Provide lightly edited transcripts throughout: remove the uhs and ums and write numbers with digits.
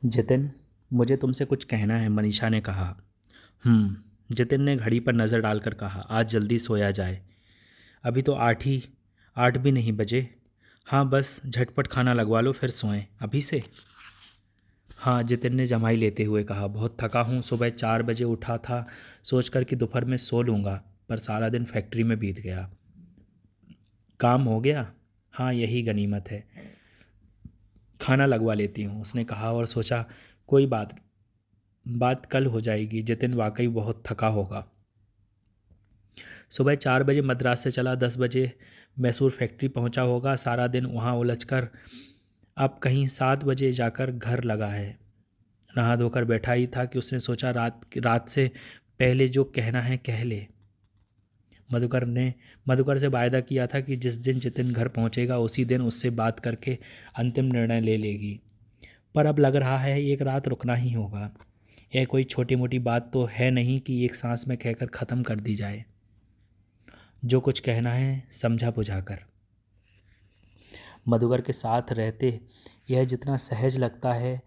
जितिन, मुझे तुमसे कुछ कहना है, मनीषा ने कहा। जितिन ने घड़ी पर नज़र डालकर कहा, आज जल्दी सोया जाए। अभी तो 8 भी नहीं बजे। हाँ, बस झटपट खाना लगवा लो फिर सोएं। अभी से? हाँ, जितिन ने जम्हाई लेते हुए कहा, बहुत थका हूँ। सुबह 4 बजे उठा था सोचकर कि दोपहर में सो लूँगा, पर सारा दिन फैक्ट्री में बीत गया। काम हो गया? हाँ, यही गनीमत है। खाना लगवा लेती हूँ, उसने कहा और सोचा, कोई बात कल हो जाएगी। जितिन वाकई बहुत थका होगा। सुबह 4 बजे मद्रास से चला, 10 बजे मैसूर फैक्ट्री पहुंचा होगा। सारा दिन वहां उलझकर अब कहीं 7 बजे जाकर घर लगा है। नहा धोकर बैठा ही था कि उसने सोचा, रात से पहले जो कहना है कह ले। मधुकर से वायदा किया था कि जिस दिन जितिन घर पहुंचेगा उसी दिन उससे बात करके अंतिम निर्णय ले लेगी। पर अब लग रहा है एक रात रुकना ही होगा। यह कोई छोटी मोटी बात तो है नहीं कि एक सांस में कहकर ख़त्म कर दी जाए। जो कुछ कहना है समझा बुझाकर। मधुकर के साथ रहते यह जितना सहज लगता है,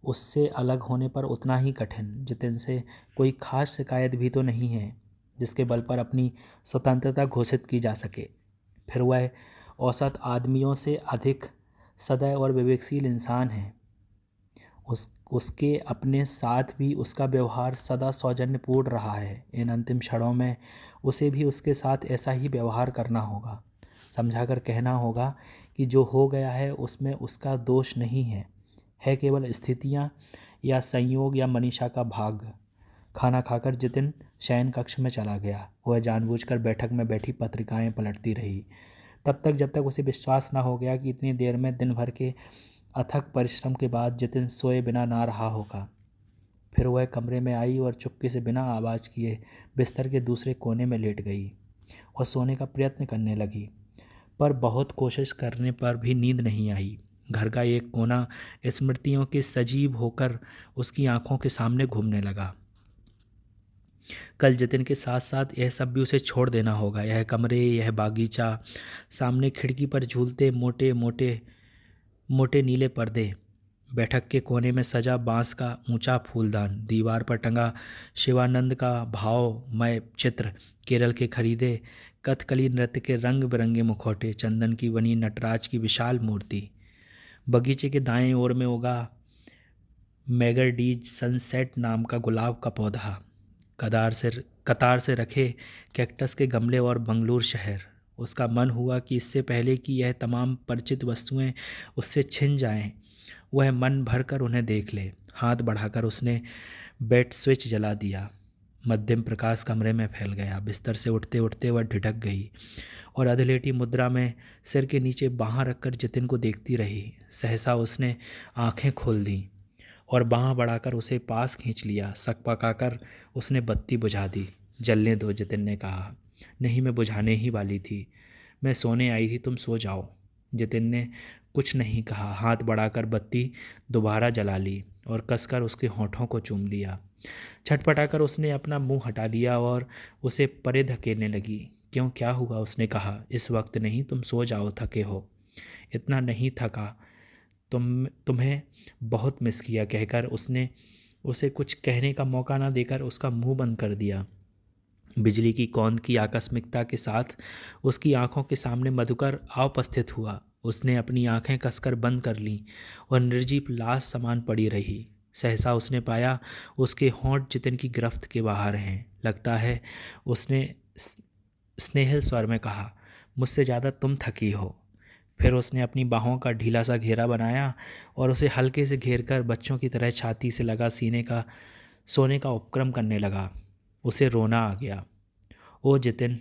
उससे अलग होने पर उतना ही कठिन। जितिन से कोई खास शिकायत भी तो नहीं है जिसके बल पर अपनी स्वतंत्रता घोषित की जा सके। फिर वह औसत आदमियों से अधिक सदैव और विवेकशील इंसान है। उसके अपने साथ भी उसका व्यवहार सदा सौजन्यपूर्ण रहा है। इन अंतिम क्षणों में उसे भी उसके साथ ऐसा ही व्यवहार करना होगा। समझाकर कहना होगा कि जो हो गया है उसमें उसका दोष नहीं है केवल स्थितियाँ या संयोग या मनीषा का भाग्य। खाना खाकर जितिन शयन कक्ष में चला गया। वह जानबूझकर बैठक में बैठी पत्रिकाएं पलटती रही तब तक जब तक उसे विश्वास न हो गया कि इतनी देर में दिन भर के अथक परिश्रम के बाद जितिन सोए बिना ना रहा होगा। फिर वह कमरे में आई और चुपके से बिना आवाज़ किए बिस्तर के दूसरे कोने में लेट गई और सोने का प्रयत्न करने लगी, पर बहुत कोशिश करने पर भी नींद नहीं आई। घर का एक कोना स्मृतियों के सजीव होकर उसकी आंखों के सामने घूमने लगा। कल जितिन के साथ साथ यह सब भी उसे छोड़ देना होगा। यह कमरे, यह बागीचा, सामने खिड़की पर झूलते मोटे मोटे मोटे नीले पर्दे, बैठक के कोने में सजा बांस का ऊंचा फूलदान, दीवार पर टंगा शिवानंद का भावमय चित्र, केरल के खरीदे कथकली नृत्य के रंग बिरंगे मुखौटे, चंदन की बनी नटराज की विशाल मूर्ति, बगीचे के दाएं ओर में उगा मैगरडीज सनसेट नाम का गुलाब का पौधा, कतार से रखे कैक्टस के गमले और बंगलूर शहर। उसका मन हुआ कि इससे पहले कि यह तमाम परिचित वस्तुएं उससे छिन जाएं, वह मन भरकर उन्हें देख ले। हाथ बढ़ाकर उसने बेड स्विच जला दिया। मध्यम प्रकाश कमरे में फैल गया। बिस्तर से उठते उठते वह ठिठक गई और अधलेटी मुद्रा में सिर के नीचे बाँह रखकर जितिन को देखती रही। सहसा उसने आंखें खोल दी और बाँह बढ़ाकर उसे पास खींच लिया। सक पकाकर उसने बत्ती बुझा दी। जलने दो, जितिन ने कहा। नहीं, मैं बुझाने ही वाली थी। मैं सोने आई थी, तुम सो जाओ। जितिन ने कुछ नहीं कहा। हाथ बढ़ाकर बत्ती दोबारा जला ली और कसकर उसके होठों को चूम लिया। छटपटाकर उसने अपना मुंह हटा लिया और उसे परे धकेलने लगी। क्यों, क्या हुआ? उसने कहा। इस वक्त नहीं, तुम सो जाओ, थके हो। इतना नहीं थका, तुम्हें बहुत मिस किया, कहकर उसने उसे कुछ कहने का मौका न देकर उसका मुंह बंद कर दिया। बिजली की कौंध की आकस्मिकता के साथ उसकी आंखों के सामने मधुकर उपस्थित हुआ। उसने अपनी आंखें कसकर बंद कर लीं और निर्जीव लाश समान पड़ी रही। सहसा उसने पाया उसके होंठ जितिन की गिरफ्त के बाहर हैं। लगता है उसने स्नेहिल स्वर में कहा, मुझसे ज़्यादा तुम थकी हो। फिर उसने अपनी बाहों का ढीला सा घेरा बनाया और उसे हल्के से घेर कर बच्चों की तरह छाती से लगा सीने का सोने का उपक्रम करने लगा। उसे रोना आ गया। ओ जितिन,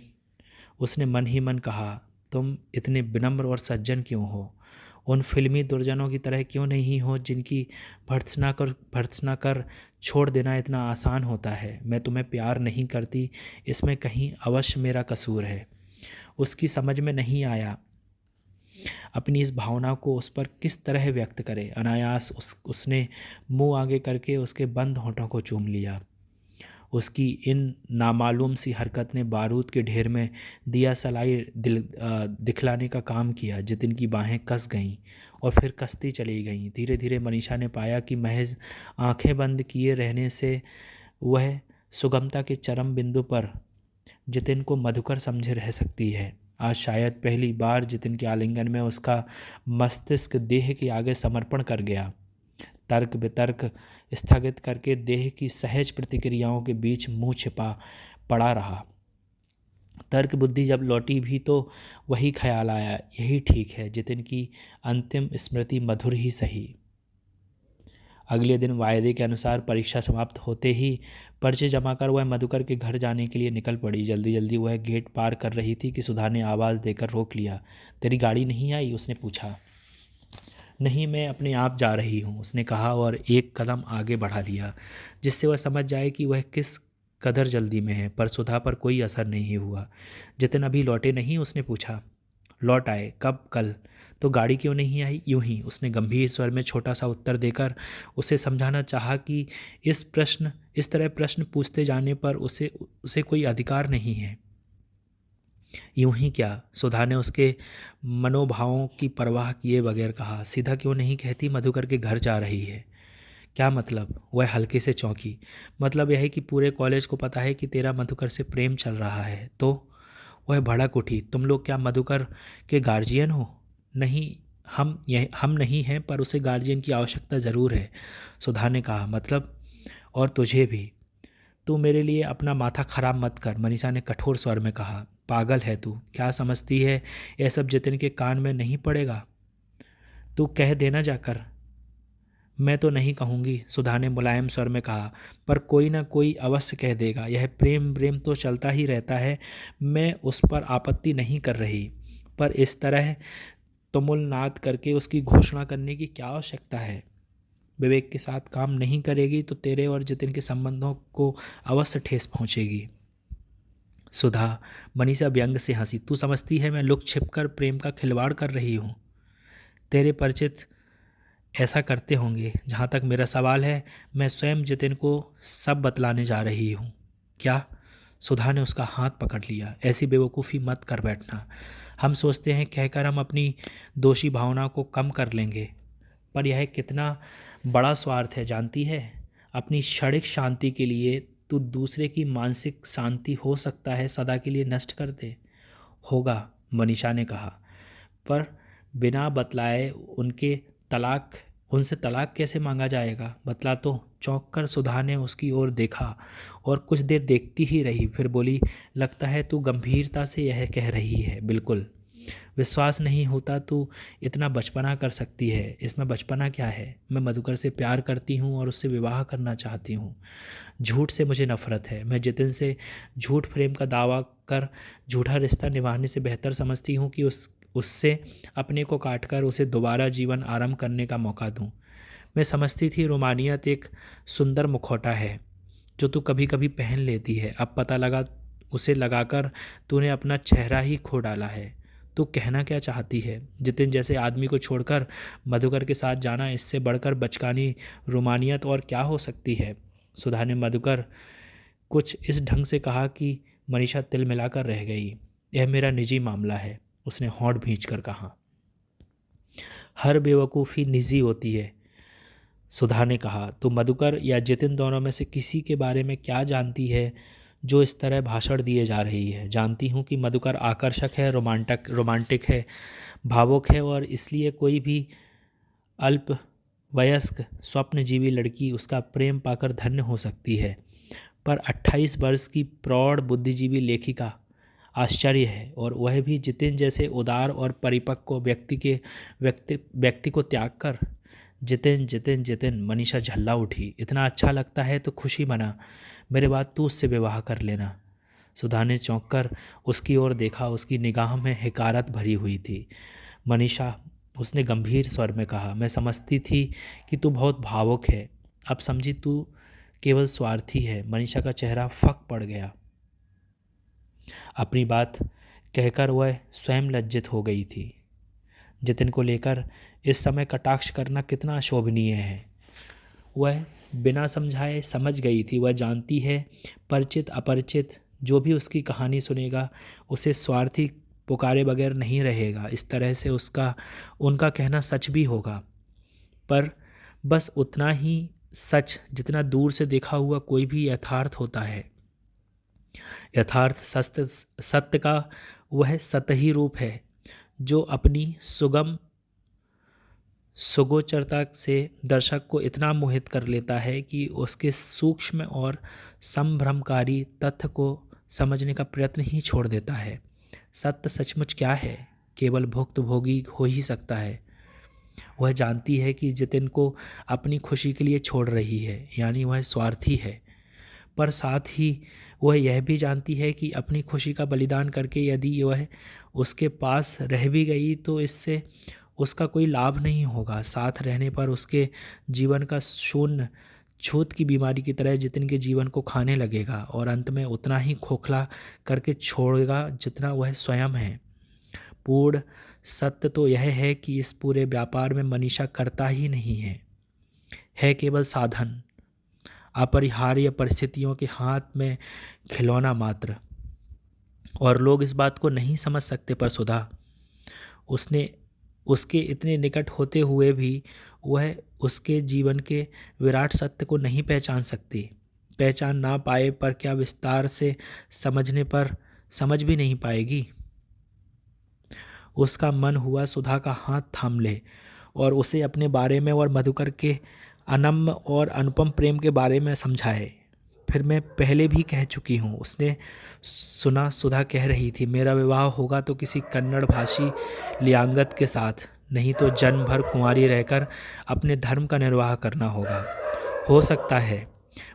उसने मन ही मन कहा, तुम इतने विनम्र और सज्जन क्यों हो? उन फिल्मी दुर्जनों की तरह क्यों नहीं हो जिनकी भर्त्सना कर छोड़ देना इतना आसान होता है। मैं तुम्हें प्यार नहीं करती, इसमें कहीं अवश्य मेरा कसूर है। उसकी समझ में नहीं आया अपनी इस भावना को उस पर किस तरह व्यक्त करे। अनायास उसने मुंह आगे करके उसके बंद होठों को चूम लिया। उसकी इन नामालूम सी हरकत ने बारूद के ढेर में दिया सलाई दिखलाने का काम किया। जितिन की बाहें कस गईं और फिर कसती चली गईं। धीरे धीरे मनीषा ने पाया कि महज आंखें बंद किए रहने से वह सुगमता के चरम बिंदु पर जितिन को मधुकर समझे रह सकती है। आज शायद पहली बार जितिन के आलिंगन में उसका मस्तिष्क देह के आगे समर्पण कर गया। तर्क वितर्क स्थगित करके देह की सहज प्रतिक्रियाओं के बीच मुंह छिपा पड़ा रहा। तर्क बुद्धि जब लौटी भी तो वही ख्याल आया, यही ठीक है, जितिन की अंतिम स्मृति मधुर ही सही। अगले दिन वायदे के अनुसार परीक्षा समाप्त होते ही पर्चे जमा कर वह मधुकर के घर जाने के लिए निकल पड़ी। जल्दी जल्दी वह गेट पार कर रही थी कि सुधा ने आवाज़ देकर रोक लिया। तेरी गाड़ी नहीं आई? उसने पूछा। नहीं, मैं अपने आप जा रही हूँ, उसने कहा और एक कदम आगे बढ़ा लिया जिससे वह समझ जाए कि वह किस कदर जल्दी में है। पर सुधा पर कोई असर नहीं हुआ। जितिन अभी लौटे नहीं? उसने पूछा। लौट आए। कब? कल। तो गाड़ी क्यों नहीं आई? यूं ही, उसने गंभीर स्वर में छोटा सा उत्तर देकर उसे समझाना चाहा कि इस तरह प्रश्न पूछते जाने पर उसे कोई अधिकार नहीं है। यूं ही क्या? सुधा ने उसके मनोभावों की परवाह किए बगैर कहा। सीधा क्यों नहीं कहती मधुकर के घर जा रही है? क्या मतलब? वह हल्के से चौंकी। मतलब यह है कि पूरे कॉलेज को पता है कि तेरा मधुकर से प्रेम चल रहा है। तो वह भड़क उठी। तुम लोग क्या मधुकर के गार्जियन हो? नहीं, हम नहीं हैं, पर उसे गार्जियन की आवश्यकता ज़रूर है, सुधा ने कहा। मतलब? और तुझे भी। तू मेरे लिए अपना माथा खराब मत कर, मनीषा ने कठोर स्वर में कहा। पागल है तू? क्या समझती है यह सब जितिन के कान में नहीं पड़ेगा? तू कह देना जाकर। मैं तो नहीं कहूँगी, सुधा ने मुलायम स्वर में कहा, पर कोई ना कोई अवश्य कह देगा। यह प्रेम तो चलता ही रहता है, मैं उस पर आपत्ति नहीं कर रही, पर इस तरह तुमुल नाद करके उसकी घोषणा करने की क्या आवश्यकता है? विवेक के साथ काम नहीं करेगी तो तेरे और जितिन के संबंधों को अवश्य ठेस पहुँचेगी। सुधा, मनीषा व्यंग से हंसी। तू समझती है मैं लुक छिप कर प्रेम का खिलवाड़ कर रही हूँ? तेरे परिचित ऐसा करते होंगे। जहाँ तक मेरा सवाल है, मैं स्वयं जितिन को सब बतलाने जा रही हूँ। क्या? सुधा ने उसका हाथ पकड़ लिया। ऐसी बेवकूफ़ी मत कर बैठना। हम सोचते हैं कहकर हम अपनी दोषी भावना को कम कर लेंगे, पर यह कितना बड़ा स्वार्थ है जानती है? अपनी क्षणिक शांति के लिए तू दूसरे की मानसिक शांति हो सकता है सदा के लिए नष्ट कर दे। होगा, मनीषा ने कहा, पर बिना बतलाए उनसे तलाक कैसे मांगा जाएगा? बतला तो। चौंक कर सुधा ने उसकी ओर देखा और कुछ देर देखती ही रही, फिर बोली, लगता है तू गंभीरता से यह कह रही है। बिल्कुल। विश्वास नहीं होता तू इतना बचपना कर सकती है। इसमें बचपना क्या है? मैं मधुकर से प्यार करती हूँ और उससे विवाह करना चाहती हूँ। झूठ से मुझे नफरत है। मैं जितिन से झूठ प्रेम का दावा कर झूठा रिश्ता निभाने से बेहतर समझती हूँ कि उससे अपने को काटकर उसे दोबारा जीवन आरंभ करने का मौका दूं। मैं समझती थी रोमानियत एक सुंदर मुखौटा है जो तू कभी कभी पहन लेती है। अब पता लगा उसे लगाकर तूने अपना चेहरा ही खो डाला है। तू कहना क्या चाहती है? जितिन जैसे आदमी को छोड़कर मधुकर के साथ जाना, इससे बढ़कर बचकानी रोमानियत और क्या हो सकती है? सुधा ने मधुकर कुछ इस ढंग से कहा कि मनीषा तिल मिलाकर रह गई। यह मेरा निजी मामला है, उसने होंठ भींचकर कहा। हर बेवकूफ़ी निजी होती है, सुधा ने कहा। तो मधुकर या जितिन दोनों में से किसी के बारे में क्या जानती है जो इस तरह भाषण दिए जा रही है? जानती हूँ कि मधुकर आकर्षक है, रोमांटिक है, भावुक है और इसलिए कोई भी अल्प वयस्क स्वप्नजीवी लड़की उसका प्रेम पाकर धन्य हो सकती है। पर 28 वर्ष की प्रौढ़ बुद्धिजीवी लेखिका आश्चर्य है, और वह भी जितिन जैसे उदार और परिपक्व व्यक्ति को त्याग कर। जितिन जितिन जितिन, मनीषा झल्ला उठी। इतना अच्छा लगता है तो खुशी मना, मेरे बाद तू उससे विवाह कर लेना। सुधा ने चौंक कर उसकी ओर देखा। उसकी निगाह में हिकारत भरी हुई थी। मनीषा, उसने गंभीर स्वर में कहा, मैं समझती थी कि तू बहुत भावुक है, अब समझी तू केवल स्वार्थी है। मनीषा का चेहरा फक पड़ गया। अपनी बात कहकर वह स्वयं लज्जित हो गई थी। जितिन को लेकर इस समय कटाक्ष करना कितना अशोभनीय है। वह बिना समझाए समझ गई थी। वह जानती है परिचित अपरिचित जो भी उसकी कहानी सुनेगा उसे स्वार्थी पुकारे बगैर नहीं रहेगा। इस तरह से उनका कहना सच भी होगा, पर बस उतना ही सच जितना दूर से देखा हुआ कोई भी यथार्थ होता है। यथार्थ सत्य का वह सतही रूप है जो अपनी सुगोचरता से दर्शक को इतना मोहित कर लेता है कि उसके सूक्ष्म और संभ्रमकारी तथ्य को समझने का प्रयत्न ही छोड़ देता है। सत्य सचमुच क्या है, केवल भुक्तभोगी हो ही सकता है। वह जानती है कि जितिन को अपनी खुशी के लिए छोड़ रही है, यानी वह स्वार्थी है, पर साथ ही वह यह भी जानती है कि अपनी खुशी का बलिदान करके यदि वह उसके पास रह भी गई तो इससे उसका कोई लाभ नहीं होगा। साथ रहने पर उसके जीवन का शून्य छूत की बीमारी की तरह जितिन के जीवन को खाने लगेगा और अंत में उतना ही खोखला करके छोड़ेगा जितना वह स्वयं है। पूर्ण सत्य तो यह है कि इस पूरे व्यापार में मनीषा करता ही नहीं है केवल साधन, अपरिहार्य परिस्थितियों के हाथ में खिलौना मात्र। और लोग इस बात को नहीं समझ सकते, पर सुधा उसके इतने निकट होते हुए भी वह उसके जीवन के विराट सत्य को नहीं पहचान सकती। पहचान ना पाए पर क्या विस्तार से समझने पर समझ भी नहीं पाएगी। उसका मन हुआ सुधा का हाथ थाम ले और उसे अपने बारे में और मधुकर के अनम्य और अनुपम प्रेम के बारे में समझाए। फिर मैं पहले भी कह चुकी हूँ। उसने सुना सुधा कह रही थी, मेरा विवाह होगा तो किसी कन्नड़ भाषी लियांगत के साथ, नहीं तो जन्म भर कुंवारी रहकर अपने धर्म का निर्वाह करना होगा। हो सकता है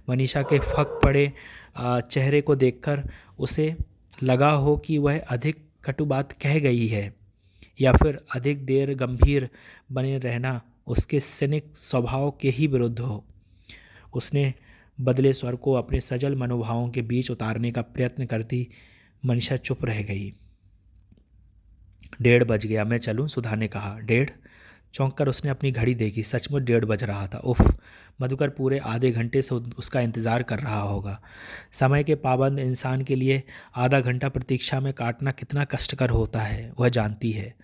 मनीषा के फक पड़े चेहरे को देखकर उसे लगा हो कि वह अधिक कटु बात कह गई है, या फिर अधिक देर गंभीर बने रहना उसके सिनिक स्वभाव के ही विरुद्ध हो। उसने बदले स्वर को अपने सजल मनोभावों के बीच उतारने का प्रयत्न करती मनीषा चुप रह गई। 1:30 बज गया, मैं चलूं? सुधा ने कहा। 1:30? चौंक कर उसने अपनी घड़ी देखी। सचमुच 1:30 बज रहा था। उफ, मधुकर पूरे आधे घंटे से उसका इंतज़ार कर रहा होगा। समय के पाबंद इंसान के लिए आधा घंटा प्रतीक्षा में काटना कितना कष्टकर होता है वह जानती है।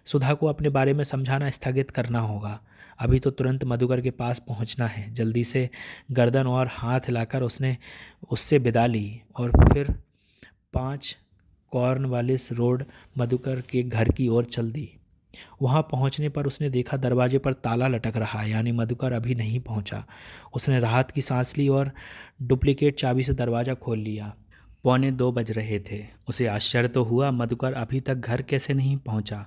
सुधा को अपने बारे में समझाना स्थगित करना होगा। अभी तो तुरंत मधुकर के पास पहुंचना है। जल्दी से गर्दन और हाथ हिलाकर उसने उससे विदा ली और फिर 5 कॉर्नवालिस रोड मधुकर के घर की ओर चल दी। वहां पहुंचने पर उसने देखा दरवाजे पर ताला लटक रहा है, यानी मधुकर अभी नहीं पहुंचा। उसने राहत की सांस ली और डुप्लीकेट चाबी से दरवाज़ा खोल लिया। 1:45 बज रहे थे। उसे आश्चर्य तो हुआ मधुकर अभी तक घर कैसे नहीं पहुंचा,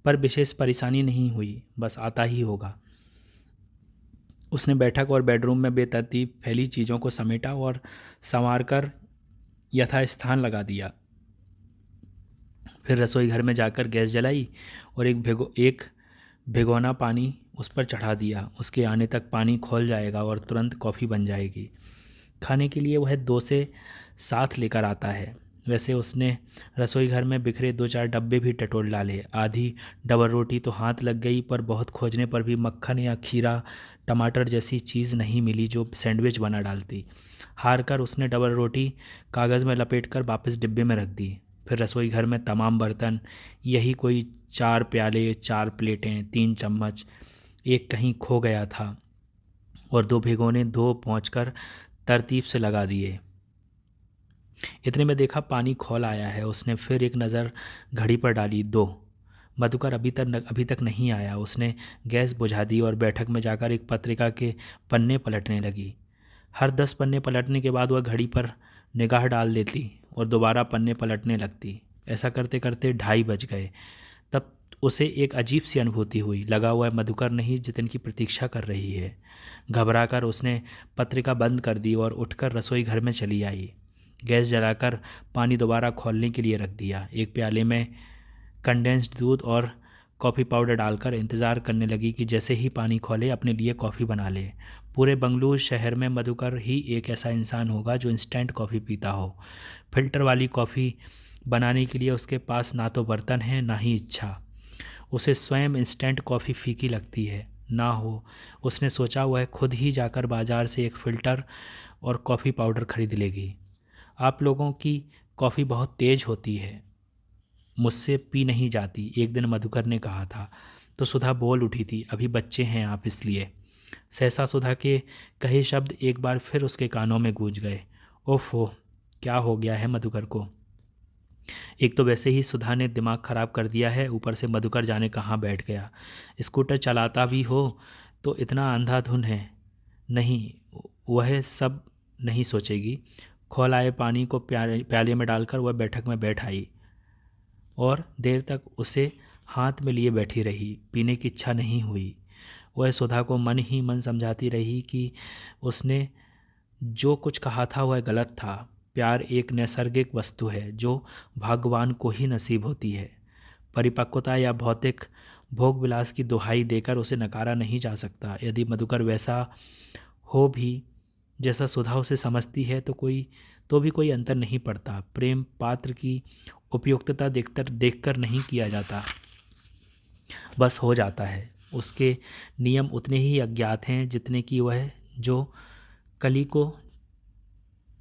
पर विशेष परेशानी नहीं हुई, बस आता ही होगा। उसने बैठक और बेडरूम में बेतरतीब फैली चीज़ों को समेटा और संवार कर यथास्थान लगा दिया। फिर रसोई घर में जाकर गैस जलाई और एक भिगोना पानी उस पर चढ़ा दिया। उसके आने तक पानी खौल जाएगा और तुरंत कॉफ़ी बन जाएगी। खाने के लिए वह 2 से साथ लेकर आता है। वैसे उसने रसोई घर में बिखरे 2-4 डब्बे भी टटोल डाले। आधी डबल रोटी तो हाथ लग गई, पर बहुत खोजने पर भी मक्खन या खीरा टमाटर जैसी चीज़ नहीं मिली जो सैंडविच बना डालती। हार कर उसने डबल रोटी कागज़ में लपेटकर वापस डिब्बे में रख दी। फिर रसोई घर में तमाम बर्तन, यही कोई 4 प्याले, 4 प्लेटें, 3 चम्मच, एक कहीं खो गया था और 2 भिगोने 2 पहुँचकर तरतीब से लगा दिए। इतने में देखा पानी खौल आया है। उसने फिर एक नज़र घड़ी पर डाली, 2। मधुकर अभी तक नहीं आया। उसने गैस बुझा दी और बैठक में जाकर एक पत्रिका के पन्ने पलटने लगी। हर 10 पन्ने पलटने के बाद वह घड़ी पर निगाह डाल देती और दोबारा पन्ने पलटने लगती। ऐसा करते करते 2:30 बज गए। तब उसे एक अजीब सी अनुभूति हुई। लगा हुआ मधुकर नहीं जितिन की प्रतीक्षा कर रही है। घबराकर उसने पत्रिका बंद कर दी और उठकर रसोई घर में चली आई। गैस जलाकर पानी दोबारा खौलने के लिए रख दिया। एक प्याले में कंडेंस्ड दूध और कॉफ़ी पाउडर डालकर इंतज़ार करने लगी कि जैसे ही पानी खौले अपने लिए कॉफ़ी बना ले। पूरे बंगलुरु शहर में मधुकर ही एक ऐसा इंसान होगा जो इंस्टेंट कॉफ़ी पीता हो। फ़िल्टर वाली कॉफ़ी बनाने के लिए उसके पास ना तो बर्तन है ना ही इच्छा। उसे स्वयं इंस्टेंट कॉफ़ी फीकी लगती है। ना हो। उसने सोचा वह खुद ही जाकर बाजार से एक फ़िल्टर और कॉफ़ी पाउडर खरीद लेगी। आप लोगों की कॉफ़ी बहुत तेज़ होती है, मुझसे पी नहीं जाती, एक दिन मधुकर ने कहा था। तो सुधा बोल उठी थी, अभी बच्चे हैं आप इसलिए। सहसा सुधा के कहे शब्द एक बार फिर उसके कानों में गूंज गए। ओफो, क्या हो गया है मधुकर को? एक तो वैसे ही सुधा ने दिमाग ख़राब कर दिया है, ऊपर से मधुकर जाने कहाँ बैठ गया। स्कूटर चलाता भी हो तो इतना अंधाधुन है। नहीं, वह सब नहीं सोचेगी। खौलाए पानी को प्याले में डालकर वह बैठक में बैठ आई और देर तक उसे हाथ में लिए बैठी रही। पीने की इच्छा नहीं हुई। वह सुधा को मन ही मन समझाती रही कि उसने जो कुछ कहा था वह गलत था। प्यार एक नैसर्गिक वस्तु है जो भगवान को ही नसीब होती है। परिपक्वता या भौतिक भोग विलास की दुहाई देकर उसे नकारा नहीं जा सकता। यदि मधुकर वैसा हो भी जैसा सुधा उसे समझती है तो भी कोई अंतर नहीं पड़ता। प्रेम पात्र की उपयुक्तता देखकर नहीं किया जाता, बस हो जाता है। उसके नियम उतने ही अज्ञात हैं जितने कि वह जो कली को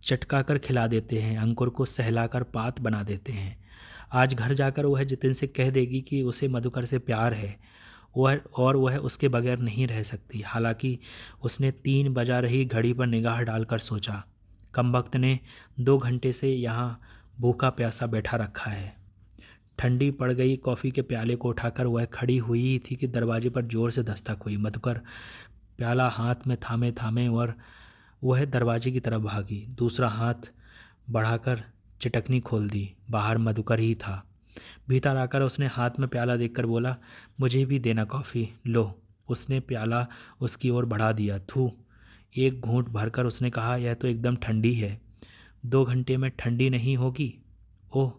चटका कर खिला देते हैं, अंकुर को सहलाकर पात बना देते हैं। आज घर जाकर वह जितिन से कह देगी कि उसे मधुकर से प्यार है वह उसके बगैर नहीं रह सकती। हालांकि उसने 3 बजा रही घड़ी पर निगाह डालकर सोचा, कमबख्त ने 2 घंटे से यहाँ भूखा प्यासा बैठा रखा है। ठंडी पड़ गई। कॉफ़ी के प्याले को उठाकर वह खड़ी हुई थी कि दरवाजे पर जोर से दस्तक हुई। मधुकर प्याला हाथ में थामे थामे और वह दरवाजे की तरफ भागी। दूसरा हाथ बढ़ाकर चिटकनी खोल दी। बाहर मधुकर ही था। भीतर आकर उसने हाथ में प्याला देखकर बोला, मुझे भी देना कॉफ़ी। लो। उसने प्याला उसकी ओर बढ़ा दिया। थू। एक घूंट भरकर उसने कहा, यह तो एकदम ठंडी है। 2 घंटे में ठंडी नहीं होगी? ओह,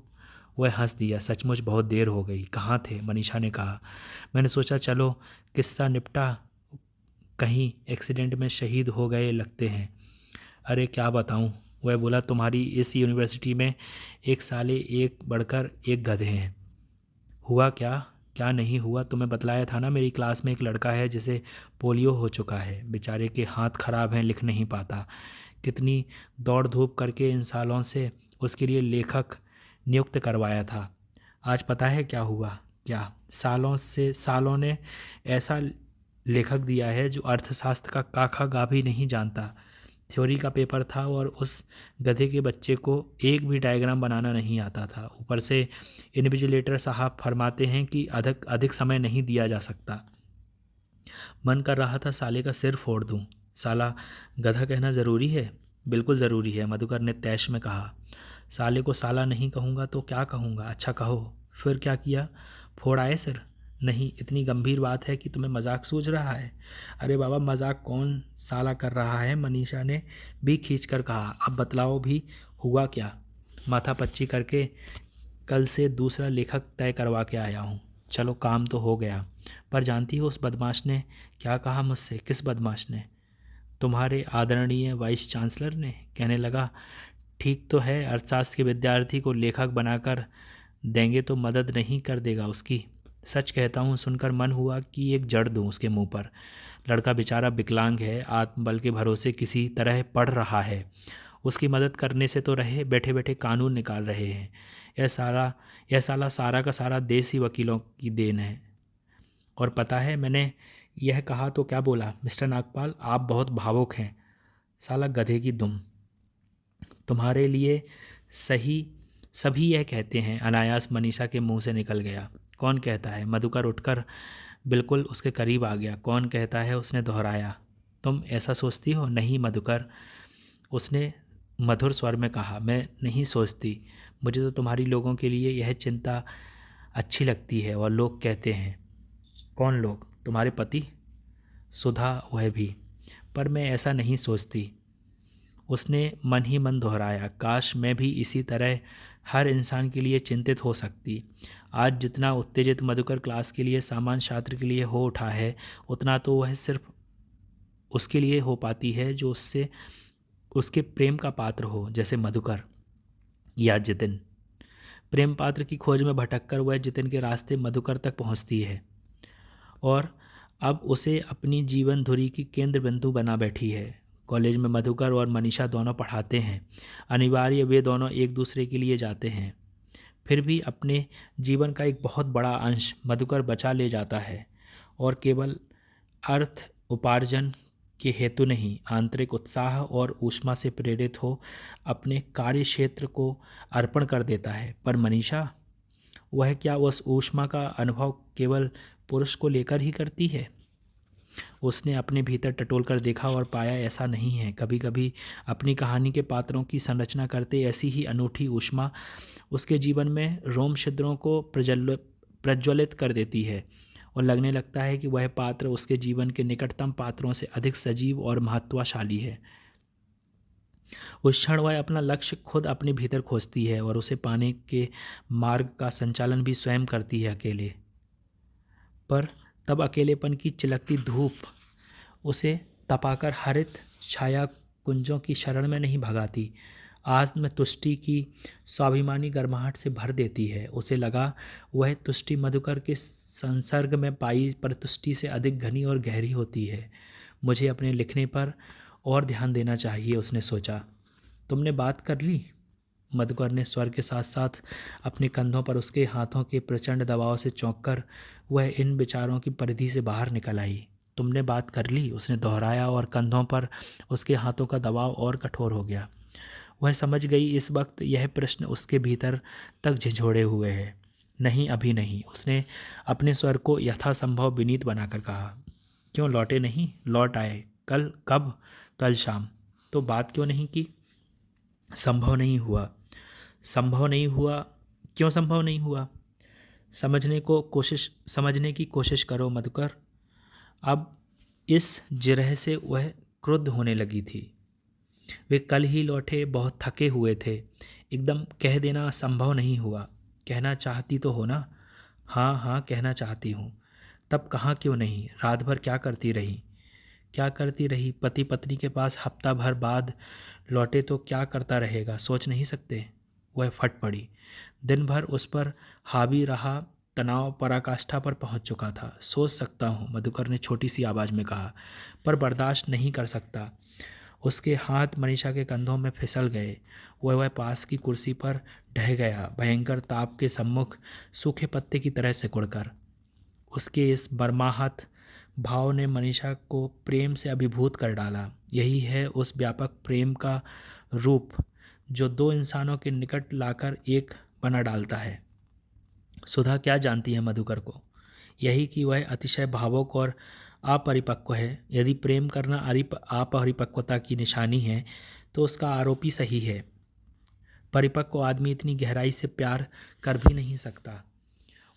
वह हंस दिया। सचमुच बहुत देर हो गई। कहाँ थे? मनीषा ने कहा। मैंने सोचा चलो किस्सा निपटा, कहीं एक्सीडेंट में शहीद हो गए लगते हैं। अरे क्या बताऊं, वह बोला, तुम्हारी इस यूनिवर्सिटी में एक साले एक बढ़कर एक गधे हैं। हुआ क्या? क्या नहीं हुआ? तुम्हें बतलाया था ना, मेरी क्लास में एक लड़का है जिसे पोलियो हो चुका है। बेचारे के हाथ खराब हैं, लिख नहीं पाता। कितनी दौड़ धूप करके इन सालों से उसके लिए लेखक नियुक्त करवाया था। आज पता है क्या हुआ? क्या? सालों ने ऐसा लेखक दिया है जो अर्थशास्त्र का काखा गा भी नहीं जानता। थ्योरी का पेपर था और उस गधे के बच्चे को एक भी डायग्राम बनाना नहीं आता था। ऊपर से इन्विजिलेटर साहब फरमाते हैं कि अधिक समय नहीं दिया जा सकता। मन कर रहा था साले का सिर फोड़ दूं। साला गधा कहना ज़रूरी है? बिल्कुल ज़रूरी है, मधुकर ने तैश में कहा। साले को साला नहीं कहूँगा तो क्या कहूँगा? अच्छा कहो। फिर क्या किया? फोड़ आए सिर? नहीं, इतनी गंभीर बात है कि तुम्हें मजाक सूझ रहा है? अरे बाबा, मजाक कौन साला कर रहा है? मनीषा ने भी खींच कर कहा। अब बतलाओ भी हुआ क्या? माथा पच्ची करके कल से दूसरा लेखक तय करवा के आया हूँ। चलो काम तो हो गया। पर जानती हो उस बदमाश ने क्या कहा मुझसे? किस बदमाश ने? तुम्हारे आदरणीय वाइस चांसलर ने। कहने लगा, ठीक तो है, अर्थशास्त्र के विद्यार्थी को लेखक बनाकर देंगे तो मदद नहीं कर देगा उसकी। सच कहता हूँ, सुनकर मन हुआ कि एक जड़ दूँ उसके मुंह पर। लड़का बेचारा विकलांग है, आत्मबल के भरोसे किसी तरह पढ़ रहा है। उसकी मदद करने से तो रहे, बैठे बैठे कानून निकाल रहे हैं। यह साला सारा का सारा देसी वकीलों की देन है। और पता है मैंने यह कहा तो क्या बोला? मिस्टर नागपाल, आप बहुत भावुक हैं। साला गधे की दुम। तुम्हारे लिए सही सभी यह कहते हैं। अनायास मनीषा के मुंह से निकल गया। कौन कहता है? मधुकर उठकर बिल्कुल उसके करीब आ गया। कौन कहता है? उसने दोहराया। तुम ऐसा सोचती हो? नहीं मधुकर, उसने मधुर स्वर में कहा, मैं नहीं सोचती। मुझे तो तुम्हारी लोगों के लिए यह चिंता अच्छी लगती है। और लोग कहते हैं। कौन लोग? तुम्हारे पति? सुधा, वह भी। पर मैं ऐसा नहीं सोचती। उसने मन ही मन दोहराया। काश मैं भी इसी तरह हर इंसान के लिए चिंतित हो सकती। आज जितना उत्तेजित मधुकर क्लास के लिए, सामान्य छात्र के लिए हो उठा है, उतना तो वह सिर्फ उसके लिए हो पाती है जो उससे उसके प्रेम का पात्र हो, जैसे मधुकर या जितिन। प्रेम पात्र की खोज में भटककर वह जितिन के रास्ते मधुकर तक पहुंचती है और अब उसे अपनी जीवन धुरी की केंद्र बिंदु बना बैठी है। कॉलेज में मधुकर और मनीषा दोनों पढ़ाते हैं। अनिवार्य वे दोनों एक दूसरे के लिए जाते हैं। फिर भी अपने जीवन का एक बहुत बड़ा अंश मधुकर बचा ले जाता है, और केवल अर्थ उपार्जन के हेतु नहीं, आंतरिक उत्साह और ऊष्मा से प्रेरित हो अपने कार्य क्षेत्र को अर्पण कर देता है। पर मनीषा, वह क्या उस ऊष्मा का अनुभव केवल पुरुष को लेकर ही करती है? उसने अपने भीतर टटोल कर देखा और पाया ऐसा नहीं है। कभी कभी अपनी कहानी के पात्रों की संरचना करते ऐसी ही अनूठी ऊष्मा उसके जीवन में रोम छिद्रों को प्रज्वलित कर देती है, और लगने लगता है कि वह पात्र उसके जीवन के निकटतम पात्रों से अधिक सजीव और महत्वशाली है। उस क्षण वह अपना लक्ष्य खुद अपने भीतर खोजती है, और उसे पाने के मार्ग का संचालन भी स्वयं करती है अकेले। पर तब अकेलेपन की चिलकती धूप उसे तपाकर हरित छाया कुंजों की शरण में नहीं भगाती, आत्म तुष्टि की स्वाभिमानी गर्माहट से भर देती है। उसे लगा वह तुष्टि मधुकर के संसर्ग में पाई परतुष्टि से अधिक घनी और गहरी होती है। मुझे अपने लिखने पर और ध्यान देना चाहिए, उसने सोचा। तुमने बात कर ली? मधुकर ने स्वर के साथ साथ अपने कंधों पर उसके हाथों के प्रचंड दबाव से चौंक कर वह इन विचारों की परिधि से बाहर निकल आई। तुमने बात कर ली, उसने दोहराया, और कंधों पर उसके हाथों का दबाव और कठोर हो गया। वह समझ गई इस वक्त यह प्रश्न उसके भीतर तक झिझोड़े हुए है। नहीं, अभी नहीं, उसने अपने स्वर को यथासंभव विनीत बनाकर कहा। क्यों लौटे नहीं? लौट आए। कल? कब? कल शाम। तो बात क्यों नहीं की? संभव नहीं हुआ। संभव नहीं हुआ? क्यों संभव नहीं हुआ? समझने की कोशिश करो मधुकर। अब इस जिरह से वह क्रुद्ध होने लगी थी। वे कल ही लौटे, बहुत थके हुए थे। एकदम कह देना संभव नहीं हुआ। कहना चाहती तो हो ना? हाँ हाँ, कहना चाहती हूँ। तब कहाँ क्यों नहीं? रात भर क्या करती रही? क्या करती रही? पति पत्नी के पास हफ्ता भर बाद लौटे तो क्या करता रहेगा, सोच नहीं सकते? वह फट पड़ी। दिन भर उस पर हावी रहा तनाव पराकाष्ठा पर पहुंच चुका था। सोच सकता हूँ, मधुकर ने छोटी सी आवाज़ में कहा, पर बर्दाश्त नहीं कर सकता। उसके हाथ मनीषा के कंधों में फिसल गए। वह पास की कुर्सी पर ढह गया, भयंकर ताप के सम्मुख सूखे पत्ते की तरह सिकुड़कर। उसके इस बर्माहत भाव ने मनीषा को प्रेम से अभिभूत कर डाला। यही है उस व्यापक प्रेम का रूप जो दो इंसानों के निकट लाकर एक बना डालता है। सुधा क्या जानती है मधुकर को? यही कि वह अतिशय भावुक और अपरिपक्व है। यदि प्रेम करना अपरिपक्वता की निशानी है तो उसका आरोपी सही है। परिपक्व आदमी इतनी गहराई से प्यार कर भी नहीं सकता।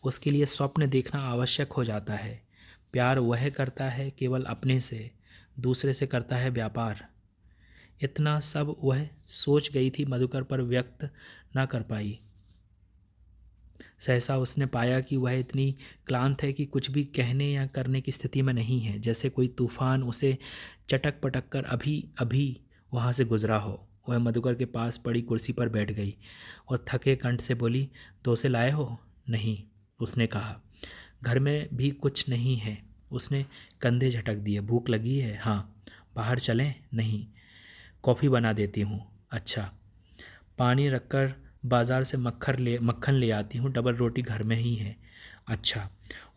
उसके लिए स्वप्न देखना आवश्यक हो जाता है। प्यार वह करता है केवल अपने से, दूसरे से करता है व्यापार। इतना सब वह सोच गई थी, मधुकर पर व्यक्त न कर पाई। सहसा उसने पाया कि वह इतनी क्लांत है कि कुछ भी कहने या करने की स्थिति में नहीं है, जैसे कोई तूफान उसे चटक पटक कर अभी अभी वहाँ से गुजरा हो। वह मधुकर के पास पड़ी कुर्सी पर बैठ गई और थके कंठ से बोली, डोसे लाए हो? नहीं, उसने कहा। घर में भी कुछ नहीं है, उसने कंधे झटक दिए। भूख लगी है? हाँ। बाहर चलें? नहीं। कॉफ़ी बना देती हूँ। अच्छा। पानी रखकर बाज़ार से मक्खन ले आती हूँ, डबल रोटी घर में ही है। अच्छा।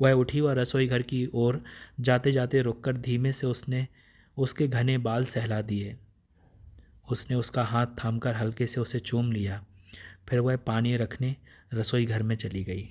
वह उठी व रसोई घर की ओर जाते जाते रुककर धीमे से उसने उसके घने बाल सहला दिए। उसने उसका हाथ थामकर हल्के से उसे चूम लिया। फिर वह पानी रखने रसोई घर में चली गई।